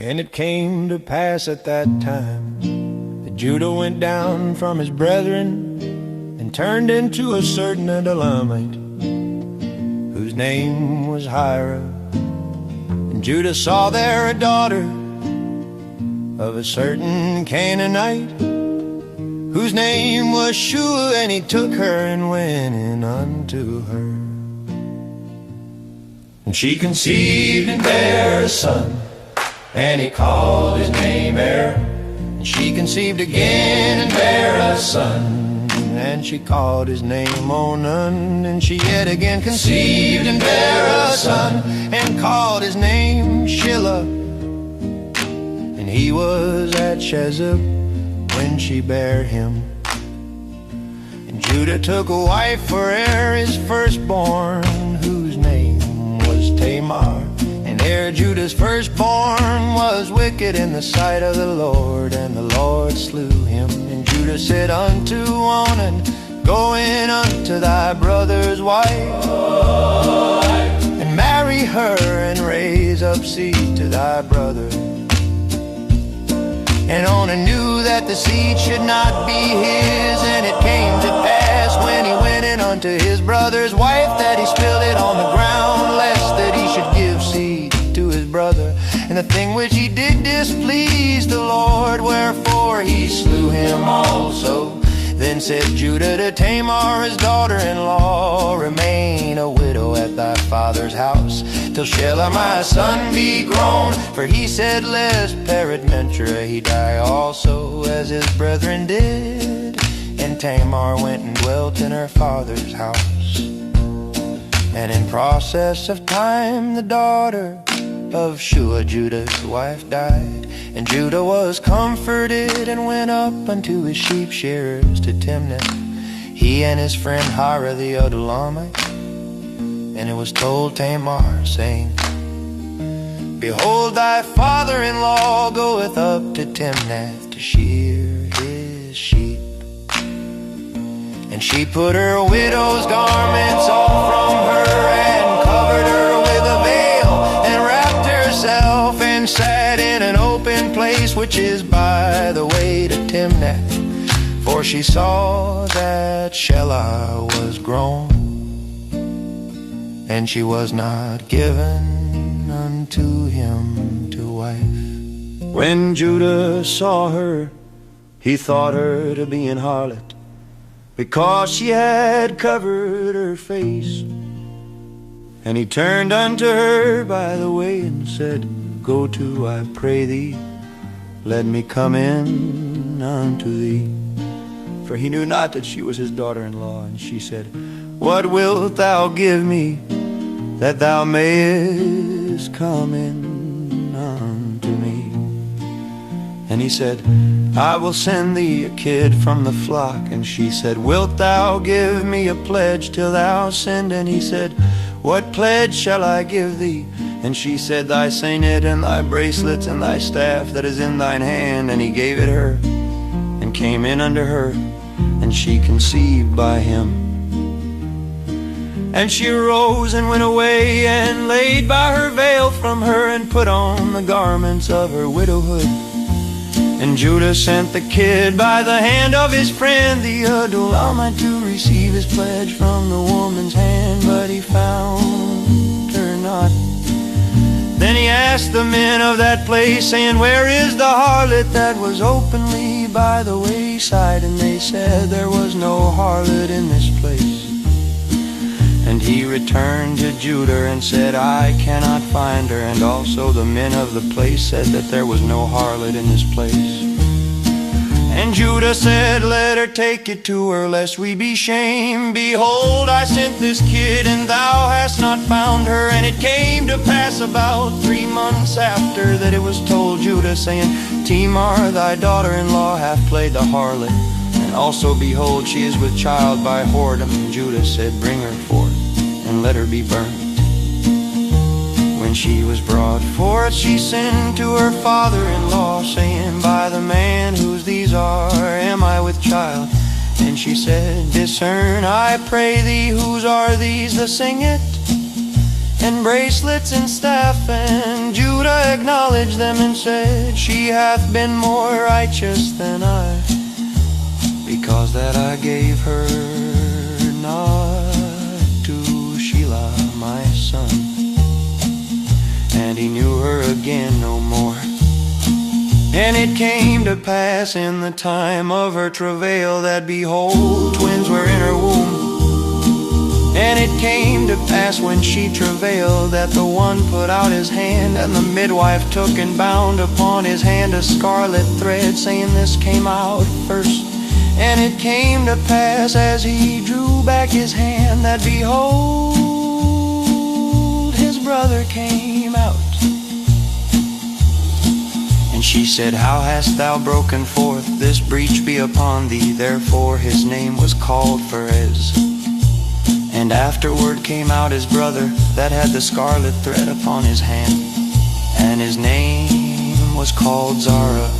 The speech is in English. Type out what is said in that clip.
And it came to pass at that time that Judah went down from his brethren and turned into a certain Adullamite, whose name was Hira. And Judah saw there a daughter of a certain Canaanite, whose name was Shua, and he took her and went in unto her. And she conceived and bare a son, and he called his name Er. And she conceived again and bare a son, and she called his name Onan. And she yet again conceived and bare a son, and called his name Shelah. And he was at Shezib when she bare him. And Judah took a wife for Er, his firstborn, whose name was Tamar. And Er, Judah's firstborn, was wicked in the sight of the Lord, and the Lord slew him. And Judah said unto Onan, Go in unto thy brother's wife, and marry her, and raise up seed to thy brother. And Onan knew that the seed should not be his. And it came to pass, when he went in unto his brother's wife, that he spilled it on the ground, lest that he should give seed to his brother. And the thing which he did displeased the Lord, wherefore he slew him also. Then said Judah to Tamar, his daughter-in-law, Remain a widow at thy father's house, till Shelah my son be grown. For he said, Lest peradventure he die also, as his brethren did. And Tamar went and dwelt in her father's house. And in process of time the daughter of Shua, Judah's wife, died. And Judah was comforted, and went up unto his sheep shearers to Timnath, he and his friend Hira the Adullamite. And it was told Tamar, saying, Behold, thy father-in-law goeth up to Timnath to shear his sheep. And she put her widow's garments off from her, and covered her with a veil, and wrapped herself, and sat in an open place which is by the way to Timnath. For she saw that Shelah was grown, and she was not given unto him to wife. When Judah saw her, he thought her to be an harlot, because she had covered her face. And he turned unto her by the way, and said, Go to, I pray thee, let me come in unto thee. For he knew not that she was his daughter-in-law. And she said, What wilt thou give me, that thou mayest come in unto me? And he said, I will send thee a kid from the flock. And she said, Wilt thou give me a pledge till thou send? And he said, What pledge shall I give thee? And she said, Thy signet, and thy bracelets, and thy staff that is in thine hand. And he gave it her, and came in unto her, and she conceived by him. And she arose and went away, and laid by her veil from her, and put on the garments of her widowhood. And Judah sent the kid by the hand of his friend the Adullamite to receive his pledge from the woman's hand, but he found her not. Then he asked the men of that place, saying, Where is the harlot that was openly by the wayside? And they said, There was no harlot in this place. And he returned to Judah and said, I cannot find her. And also the men of the place said that there was no harlot in this place. And Judah said, Let her take it to her, lest we be shamed. Behold, I sent this kid, and thou hast not found her. And it came to pass about 3 months after, that it was told Judah, saying, Tamar, thy daughter-in-law, hath played the harlot. And also, behold, she is with child by whoredom. And Judah said, Bring her forth, and let her be burnt. When she was brought forth, she sent to her father-in-law, saying, By the man whose these are, am I with child? And she said, Discern, I pray thee, whose are these, the signet and bracelets and staff. And Judah acknowledged them and said, She hath been more righteous than I, because that I gave her not to Shelah my son. And he knew her again no more. And it came to pass in the time of her travail that, behold, twins were in her womb. And it came to pass when she travailed that the one put out his hand, and the midwife took and bound upon his hand a scarlet thread, saying, This came out first. And it came to pass as he drew back his hand that, behold, his brother came out. And she said, How hast thou broken forth? This breach be upon thee. Therefore his name was called Perez. And afterward came out his brother that had the scarlet thread upon his hand, and his name was called Zara.